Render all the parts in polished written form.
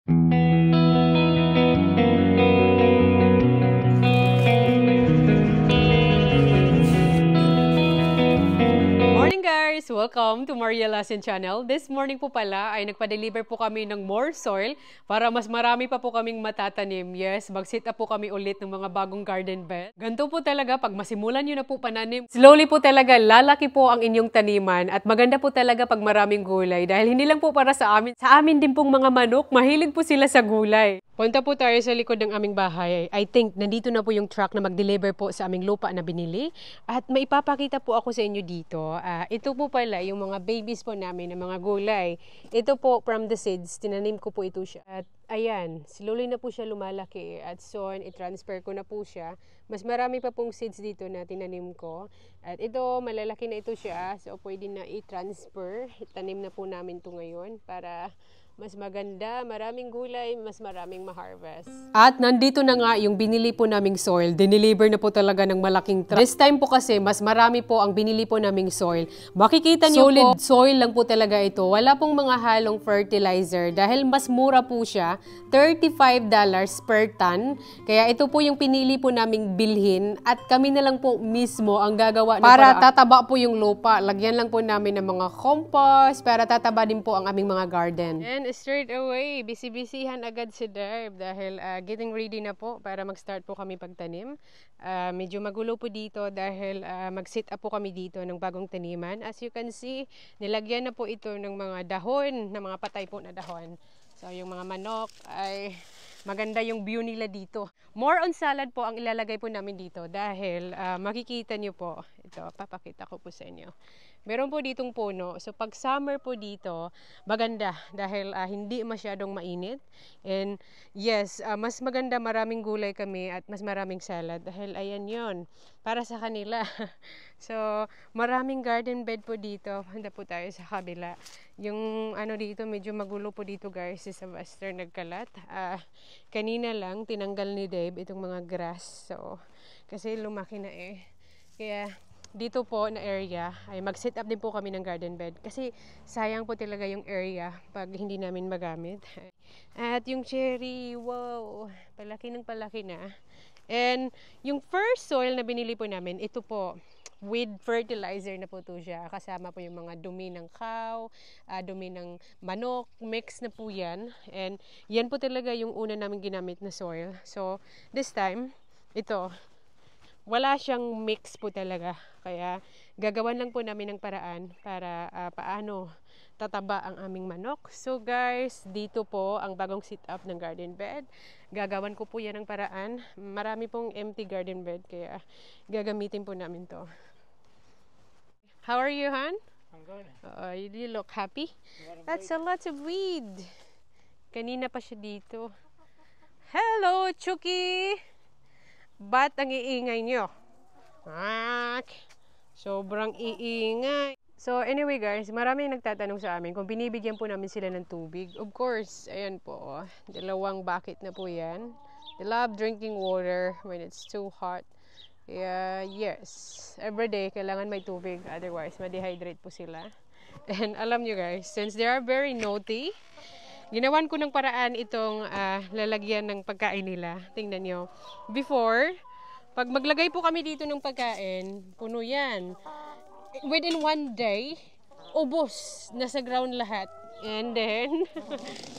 Morning guys! Welcome to Maria Lassen Channel. This morning po pala ay nagpa-deliver po kami ng more soil para mas marami pa po kaming matatanim. Yes, mag-sit up po kami ulit ng mga bagong garden bed. Ganito po talaga pag masimulan nyo na po pananim. Slowly po talaga lalaki po ang inyong taniman at maganda po talaga pag maraming gulay dahil hindi lang po para sa amin. Sa amin din pong mga manok, mahilig po sila sa gulay. Punta po tayo sa likod ng aming bahay. I think nandito na po yung truck na mag-deliver po sa aming lupa na binili. At maipapakita po ako sa inyo dito. Ito po pala yung mga babies po namin ng mga gulay. Ito po from the seeds. Tinanim ko po ito siya. At ayan, slowly na po siya lumalaki. At soon, i-transfer ko na po siya. Mas marami pa pong seeds dito na tinanim ko. At ito, malalaki na ito siya. So, pwede na i-transfer. Itanim na po namin ito ngayon para mas maganda, maraming gulay, mas maraming ma-harvest. At nandito na nga yung binili po naming soil. Dineliver na po talaga ng malaking truck. This time po kasi, mas marami po ang binili po naming soil. Makikita niyo solid po, soil lang po talaga ito. Wala pong mga halong fertilizer dahil mas mura po siya. $35 per ton. Kaya ito po yung pinili po naming bilhin at kami na lang po mismo ang gagawa para tataba po yung lupa. Lagyan lang po namin ng mga compost para tataba din po ang aming mga garden. And straight away, busy-busyhan agad si Darb dahil getting ready na po para mag-start po kami pagtanim. Medyo magulo po dito dahil mag-sit up po kami dito ng bagong taniman. As you can see, nilagyan na po ito ng mga dahon, ng mga patay po na dahon. So yung mga manok ay maganda yung view nila dito. More on salad po ang ilalagay po namin dito dahil makikita nyo po, ito papakita ko po sa inyo. Meron po ditong puno. So pag summer po dito, maganda dahil hindi masyadong mainit. And yes, mas maganda, maraming gulay kami at mas maraming salad dahil ayan yon para sa kanila. So maraming garden bed po dito. Handa po tayo sa kabila. Yung ano dito, medyo magulo po dito guys, sa western nagkalat. Kanina lang tinanggal ni Dave itong mga grass. So kasi lumaki na eh. Kaya dito po na area ay mag-set up din po kami ng garden bed kasi sayang po talaga yung area pag hindi namin magamit. At yung cherry, wow, palaki ng palaki na. And yung first soil na binili po namin, ito po with fertilizer na po ito siya. Kasama po yung mga dumi ng cow, dumi ng manok, mix na po yan. And yan po talaga yung una namin ginamit na soil. So this time, ito, wala siyang mix po talaga. Kaya gagawan lang po namin ng paraan para paano tataba ang aming manok. So guys, dito po ang bagong sit-up ng garden bed. Gagawan ko po yan ng paraan. Marami pong empty garden bed kaya gagamitin po namin to. How are you, Han? I'm good. You look happy? That's a lot of weed. Kanina pa siya dito. Hello, Chucky! Ba't ang iingay nyo? Sobrang iingay. So anyway guys, maraming nagtatanong sa amin kung binibigyan po namin sila ng tubig. Of course, ayan po. Dalawang bucket na po yan. They love drinking water when it's too hot. Yes, everyday kailangan may tubig. Otherwise, ma-dehydrate po sila. And alam nyo guys, since they are very naughty, ginawan ko ng paraan itong lalagyan ng pagkain nila. Tingnan nyo. Before, pag maglagay po kami dito ng pagkain, puno yan. Within one day, ubos. Nasa ground lahat. And then,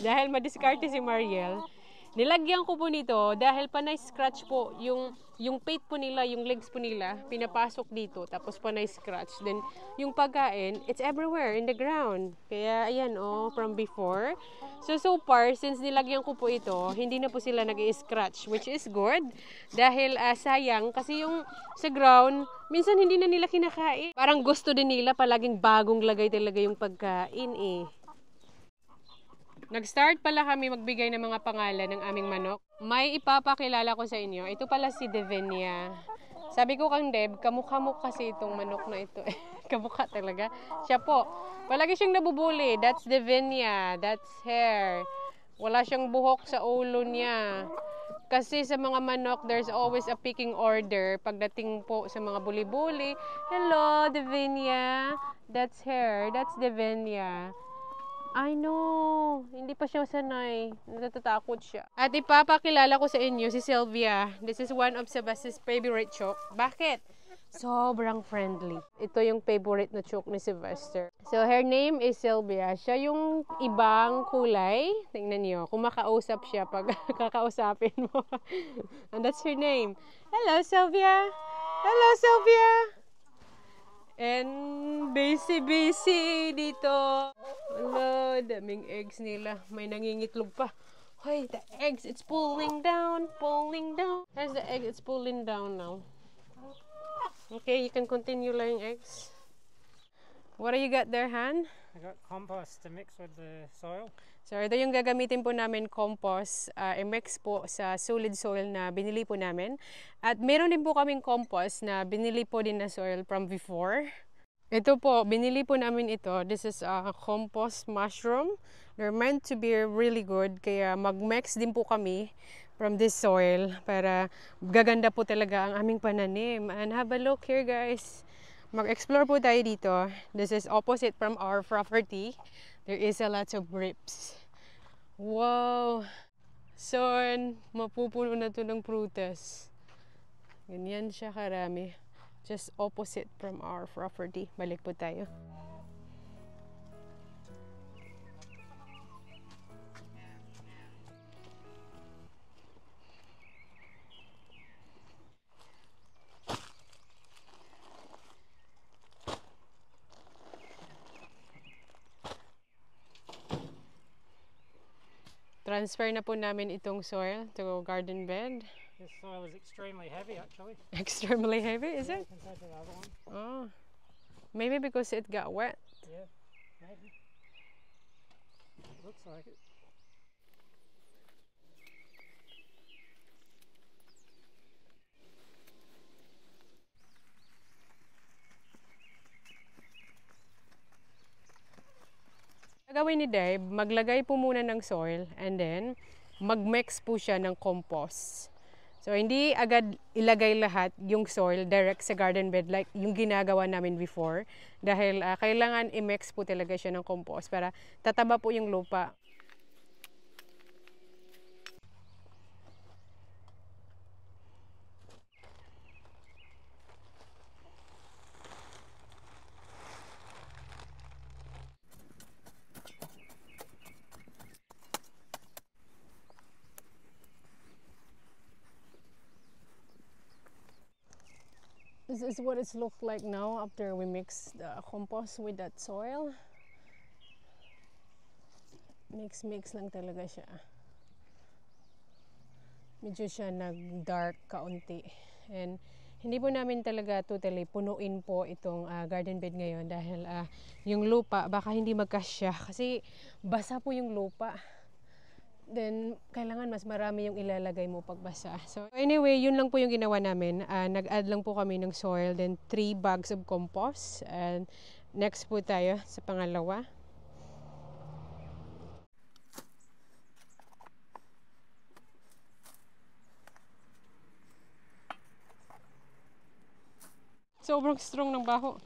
dahil madiskarte si Mariel, nilagyan ko po nito dahil panay scratch po yung pate po nila, yung legs po nila, pinapasok dito, tapos panay scratch. Then, yung pagkain, it's everywhere in the ground. Kaya, ayan, from before. So far, since nilagyan ko po ito, hindi na po sila nag-i-scratch, which is good. Dahil, sayang, kasi yung sa ground, minsan hindi na nila kinakain. Parang gusto din nila, palaging bagong lagay talaga yung pagkain eh. Nag-start pala kami magbigay ng mga pangalan ng aming manok. May ipapakilala ko sa inyo. Ito pala si Devenia. Sabi ko kang Deb, kamukha mo kasi itong manok na ito. Kamukha talaga. Siya po. Palagi siyang nabubuli. That's Devenia. That's hair. Wala siyang buhok sa ulo niya. Kasi sa mga manok, there's always a picking order. Pagdating po sa mga buli-buli, hello, Devenia. That's hair. That's Devenia. I know. Hindi pa siya sanay. Natatakot siya. At ipapakilala ko sa inyo si Sylvia. This is one of Sebastian's favorite choke. Bakit? Sobrang friendly. Ito yung favorite na choke ni Sylvester. So, her name is Sylvia. Siya yung ibang kulay. Tingnan niyo. Kumakausap siya pag kakausapin mo. And that's her name. Hello, Sylvia. Hello, Sylvia. And busy dito. Hello, daming eggs nila. May nangingitlog pa. Hoy, the eggs, it's pulling down, pulling down. There's the egg, it's pulling down now. Okay, you can continue laying eggs. What do you got there, Han? I got compost to mix with the soil. So, ito yung gagamitin po namin compost. I-mix po sa solid soil na binili po namin. At meron din po kaming compost na binili po din na soil from before. Ito po, binili po namin ito. This is a compost mushroom. They're meant to be really good. Kaya mag-mix din po kami from this soil para gaganda po talaga ang aming pananim. And have a look here, guys. Mag-explore po tayo dito. This is opposite from our property. There is a lot of grapes. Wow! So, mapupuno na ito ng prutas. Ganyan siya karami. Just opposite from our property. Balik po tayo. Transfer na po namin itong soil to garden bed. This soil is extremely heavy, actually. Extremely heavy, is it? Compared to the other one. Oh, maybe because it got wet. Yeah, maybe. Looks like it. Gagawin ni Dave, maglagay po muna ng soil and then mag-mix po siya ng compost. So, hindi agad ilagay lahat yung soil direct sa garden bed like yung ginagawa namin before. Dahil kailangan i-mix po talaga siya ng compost para tataba po yung lupa. This is what it's looked like now after we mix the compost with that soil. Mix lang talaga siya. Medyo siya nag-dark kaunti. And hindi po namin talaga totally punuin po itong garden bed ngayon dahil yung lupa baka hindi magkasya kasi basa po yung lupa. Then, kailangan mas marami yung ilalagay mo pagbasa. So, anyway, yun lang po yung ginawa namin. Nag-add lang po kami ng soil, then 3 bags of compost. And next po tayo sa pangalawa. Sobrang strong ng baho.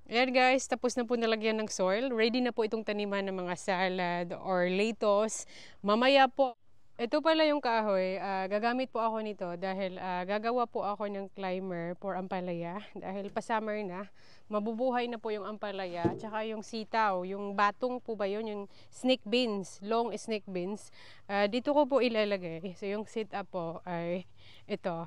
Ayan guys, tapos na po nalagyan ng soil. Ready na po itong taniman ng mga salad or lettuce. Mamaya po, ito pala yung kahoy. Gagamit po ako nito dahil gagawa po ako ng climber for ampalaya. Dahil pa-summer na, mabubuhay na po yung ampalaya. Tsaka yung sitaw, yung batong po ba yun? Yung snake beans, long snake beans. Dito ko po ilalagay. So yung sit-up po ay ito.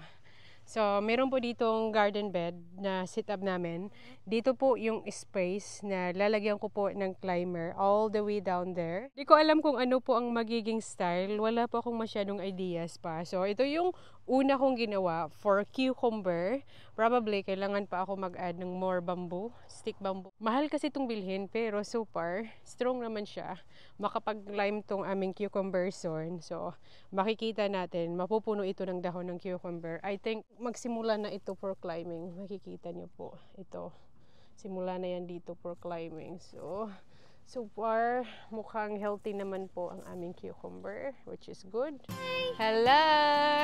So, meron po ditong garden bed na sit-up namin. Dito po yung space na lalagyan ko po ng climber all the way down there. Di ko alam kung ano po ang magiging style. Wala po akong masyadong ideas pa. So, ito yung una kong ginawa for cucumber, probably kailangan pa ako mag-add ng more bamboo, stick bamboo. Mahal kasi itong bilhin, pero so far, strong naman siya. Makapag-lime tong aming cucumber soil. So, makikita natin, mapupuno ito ng dahon ng cucumber. I think magsimula na ito for climbing. Makikita niyo po, ito. Simula na yan dito for climbing. So far, mukhang healthy naman po ang aming cucumber, which is good. Hello!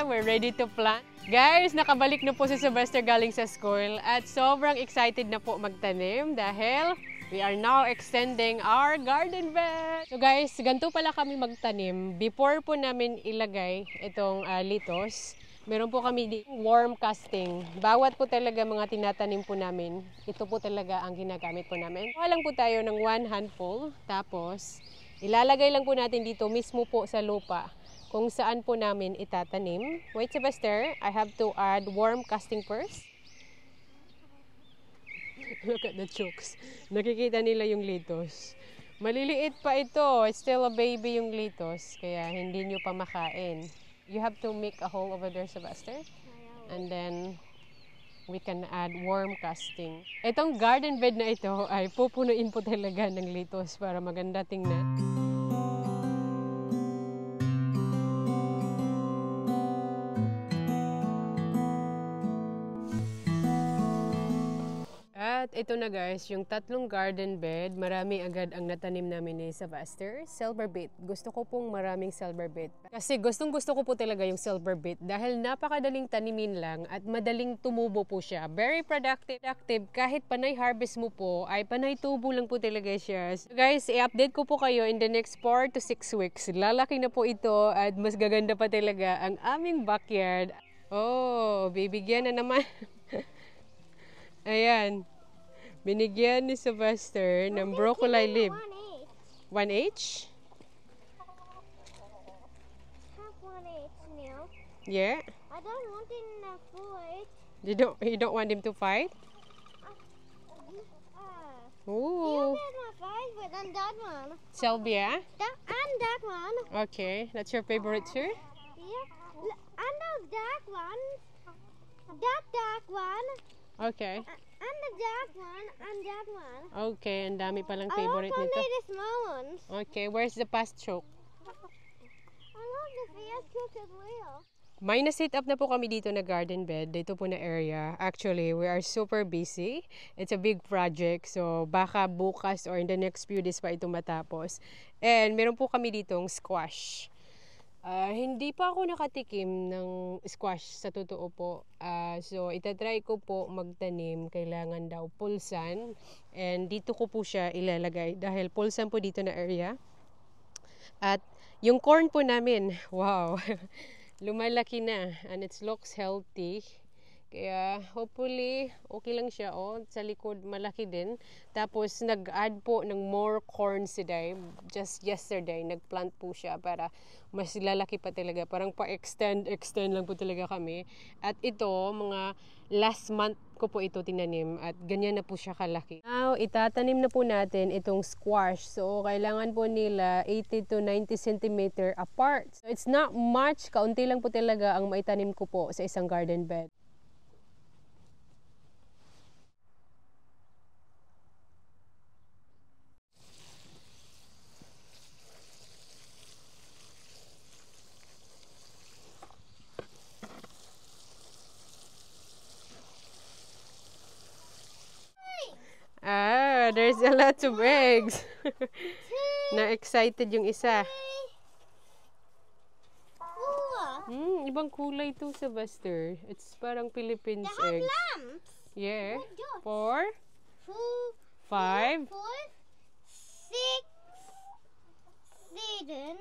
We're ready to plant. Guys, nakabalik na po si Sylvester galing sa school at sobrang excited na po magtanim dahil we are now extending our garden bed. So guys, ganito pala kami magtanim. Before po namin ilagay itong litos, meron po kami di worm casting. Bawat po talaga mga tinatanim po namin, ito po talaga ang ginagamit po namin. Kuha lang po tayo ng 1 handful, tapos ilalagay lang po natin dito mismo po sa lupa kung saan po namin itatanim. Wait, Sylvester, I have to add worm casting first. Look at the chooks. Nakikita nila yung litos. Maliliit pa ito. It's still a baby yung litos, kaya hindi nyo pa makain. You have to make a hole over there, Sylvester. And then, we can add worm casting. Itong garden bed na ito ay pupunuin po talaga ng litos para maganda tingnan. At ito na guys, yung tatlong garden bed, marami agad ang natanim namin ni Sylvester. Silver beet. Gusto ko pong maraming silver beet. Kasi gustong-gusto ko po talaga yung silver beet dahil napakadaling tanimin lang at madaling tumubo po siya. Very productive. Kahit panay harvest mo po, ay panay tubo lang po talaga siya. So guys, i-update ko po kayo in the next 4 to 6 weeks. Lalaki na po ito at mas gaganda pa talaga ang aming backyard. Oh, bibigyan na naman. Ayan. Binigyan ni Sylvester ng broccoli leaf. 1 each? Have 1 each, Neil. Yeah. I don't want him to fight. You don't want him to fight? You Ooh. get my favorite and that one. Sylvia? And that one. Okay, that's your favorite too? Yeah. And the dark one. That dark one. Okay. And the dark one. And that one. Okay, ang dami palang I favorite also nito. need the small ones. Okay, where's the past choke? I love the fierce cook as well. May na-set up na po kami dito na garden bed, dito po na area. Actually, we are super busy. It's a big project, so baka bukas or in the next few days pa ito matapos. And meron po kami ditong squash. Hindi pa ako nakatikim ng squash sa totoo po. So, itatry ko po magtanim. Kailangan daw pulsan. And dito ko po siya ilalagay dahil pulsan po dito na area. At yung corn po namin, wow, lumalaki na. And it looks healthy. Kaya hopefully okay lang siya. Oh, sa likod malaki din. Tapos nag-add po ng more corn si Dave. Just yesterday, nag-plant po siya para mas lalaki pa talaga. Parang pa-extend lang po talaga kami. At ito, mga last month ko po ito tinanim at ganyan na po siya kalaki. Now, itatanim na po natin itong squash. So, kailangan po nila 80 to 90 cm apart. So, it's not much. Kaunti lang po talaga ang maitanim ko po sa isang garden bed. There's a lot of eggs. Na-excited yung isa. Ibang kulay ito, Sylvester. It's parang Philippines They have eggs. lamps. Yeah. With dots. 4, 5. 4, 6, 7,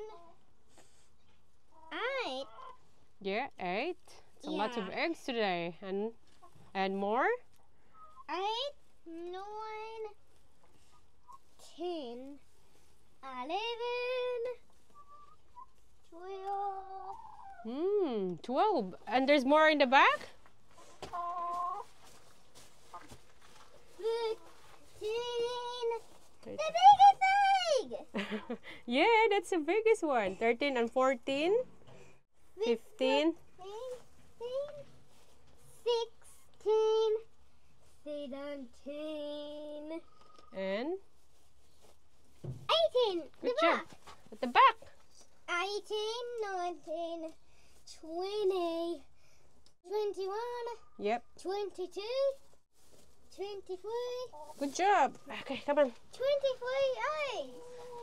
8. Yeah, 8. It's a lot of Yeah. eggs today. And more? 8, 9, 10, 11, 12. 12. And there's more in the back? 13. The biggest egg! Yeah, that's the biggest one. 13 and 14. 15. 16, 16, 17, And 18. The good job. back. At the back. 18, 19, 20, 21, Yep. 22, 23, Good job. Okay, come on. 23 eggs.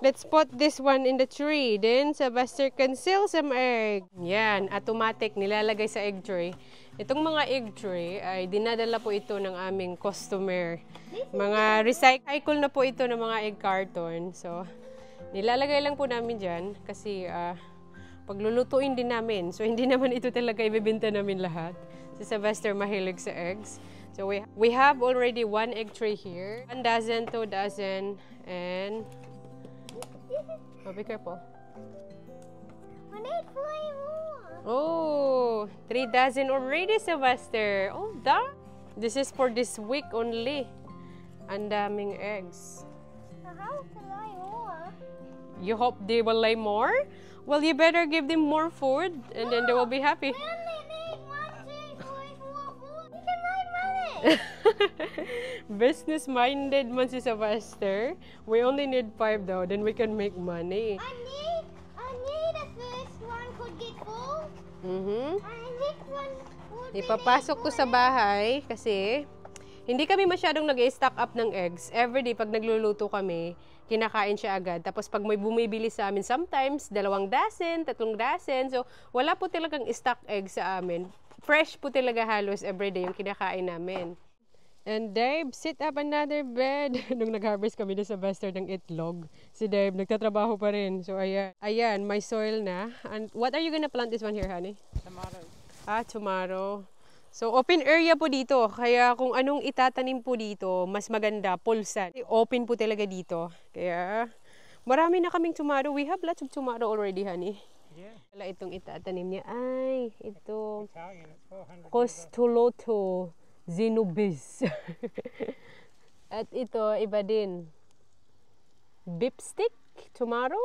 Let's put this one in the tree. Then, Sylvester can seal some egg. Yan, automatic, nilalagay sa egg tray. Itong mga egg tray ay dinadala po ito ng aming customer. Mga recycle na po ito ng mga egg carton. So, nilalagay lang po namin dyan kasi paglulutuin din namin. So, hindi naman ito talaga ibibenta namin lahat. Si Sylvester mahilig sa eggs. So, we have already 1 egg tray here. 1 dozen, 2 dozen, and... Oh, be careful. I need 3 more. Oh, 3 dozen already, Sylvester. Oh, that. This is for this week only. Ang daming eggs. How can I more? You hope they will lay more? Well, you better give them more food, and then they will be happy. We only need 1, 2, 3, 4, 4. We can make money. Business-minded man si Sylvester. We only need 5 though, then we can make money. I need the first one could get full. Mm-hmm. And the next one would be Ipapasok to sa bahay kasi hindi kami masyadong nag-stock up ng eggs. Everyday, pag nagluluto kami, kinakain siya agad. Tapos pag may bumibili sa amin, sometimes 2 dozen, 3 dozen. So, wala po talagang stock eggs sa amin. Fresh po talaga halos everyday yung kinakain namin. And Dave, set up another bed. Nung nag-harvest kami na sa Sylvester ng itlog, si Dave nagtatrabaho pa rin. So, ayan. Ayan, may soil na. And what are you gonna plant this one here, honey? Tomatoes. Tomato. So, open area po dito. Kaya kung anong itatanim po dito, mas maganda, pulsan. Open po talaga dito. Kaya, marami na kaming tomato. We have lots of tomato already, honey. Yeah. Wala itong itatanim niya. Ay, ito. Italian, it's 400. Costoloto Zenobis. At ito, iba din. Beef stick tomato.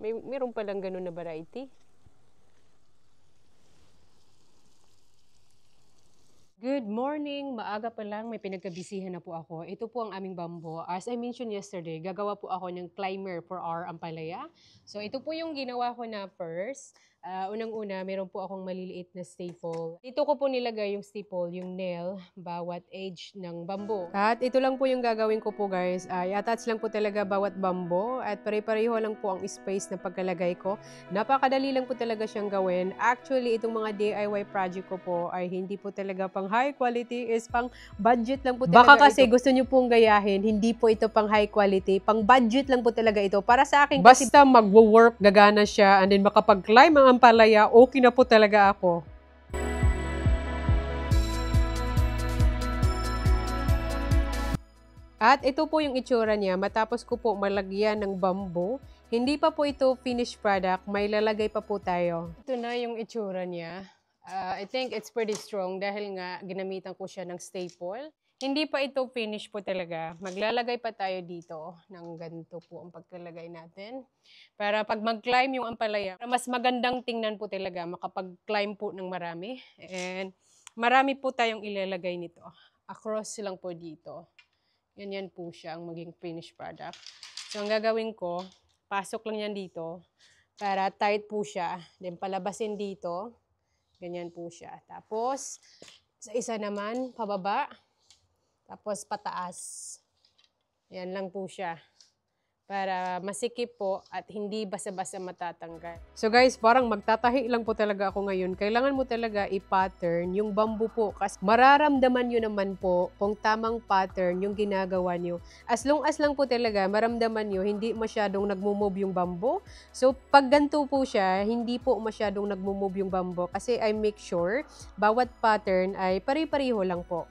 Mayroon palang ganun na variety. Good morning! Maaga pa lang, may pinagkabisihan na po ako. Ito po ang aming bamboo. As I mentioned yesterday, gagawa po ako ng climber for our ampalaya. So ito po yung ginawa ko na first. Unang-una, meron po akong maliliit na staple. Dito ko po nilagay yung staple, yung nail, bawat edge ng bamboo. At ito lang po yung gagawin ko po guys. I-attach lang po talaga bawat bamboo at pare-pareho lang po ang space na pagkalagay ko. Napakadali lang po talaga siyang gawin. Actually, itong mga DIY project ko po ay hindi po talaga pang high quality, is pang budget lang po talaga. Baka kasi gusto nyo pong gayahin, hindi po ito pang high quality, pang budget lang po talaga ito. Para sa akin, basta magwo-work, gagana siya, and then makapag-climb ang ampalaya, okay na po talaga ako. At ito po yung itsura niya, matapos ko po malagyan ng bamboo. Hindi pa po ito finished product, may lalagay pa po tayo. Ito na yung itsura niya. I think it's pretty strong dahil nga ginamitan ko siya ng staple. Hindi pa ito finish po talaga. Maglalagay pa tayo dito ng ganito po ang pagkalagay natin. Para pag mag-climb yung ampalaya, mas magandang tingnan po talaga, makapag-climb po ng marami. And marami po tayong ilalagay nito. Across lang po dito. Yan po siya ang maging finished product. So ang gagawin ko, pasok lang yan dito para tight po siya. Then palabasin dito. Ganyan po siya. Tapos, sa isa naman, pababa. Tapos, pataas. Yan lang po siya. Para masikip po at hindi basa-basa matatanggal. So guys, parang magtatahi lang po talaga ako ngayon. Kailangan mo talaga i-pattern yung bamboo po. Kasi mararamdaman nyo naman po kung tamang pattern yung ginagawa nyo. As long as lang po talaga, maramdaman nyo, hindi masyadong nagmo-move yung bamboo. So pag ganito po siya, hindi po masyadong nagmo-move yung bamboo. Kasi I make sure, bawat pattern ay pare-pareho lang po.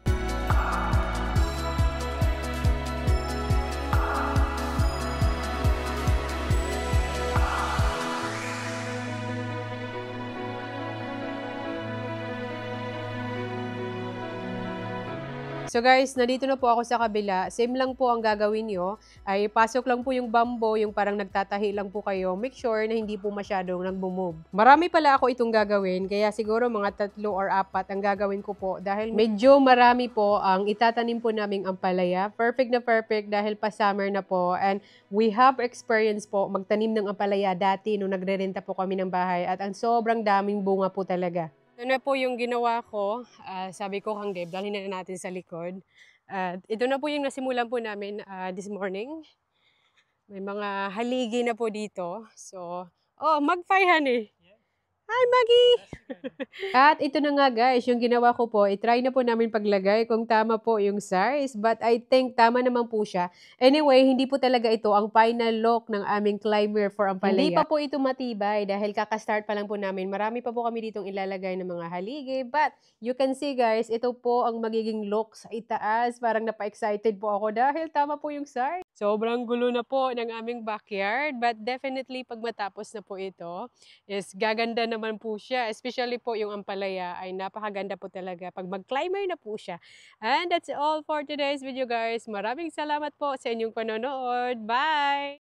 So guys, nandito na po ako sa kabila. Same lang po ang gagawin nyo. Ay pasok lang po yung bamboo, yung parang nagtatahi lang po kayo. Make sure na hindi po masyadong nagbo-move. Marami pala ako itong gagawin, kaya siguro mga 3 or 4 ang gagawin ko po. Dahil medyo marami po ang itatanim po naming ampalaya. Perfect na perfect dahil pa summer na po. And we have experience po magtanim ng ampalaya dati nung nagre-renta po kami ng bahay. At ang sobrang daming bunga po talaga. Ito na po yung ginawa ko. Sabi ko kang Deb, dalhin na natin sa likod. Ito na po yung nasimulan po namin this morning. May mga haligi na po dito. So, magpayhan eh. Hi, Maggie! At ito na nga guys, yung ginawa ko po, itry na po namin paglagay kung tama po yung size. But I think tama naman po siya. Anyway, hindi po talaga ito ang final look ng aming climber for ampalaya. Hindi pa po ito matibay dahil kakastart pa lang po namin. Marami pa po kami ditong ilalagay ng mga haligi. But you can see guys, ito po ang magiging look sa itaas. Parang napa-excited po ako dahil tama po yung size. Sobrang gulo na po ng aming backyard. But definitely pag matapos na po ito, is gaganda naman po siya. Especially po yung ampalaya ay napakaganda po talaga pag mag-climber na po siya. And that's all for today's video guys. Maraming salamat po sa inyong panonood. Bye!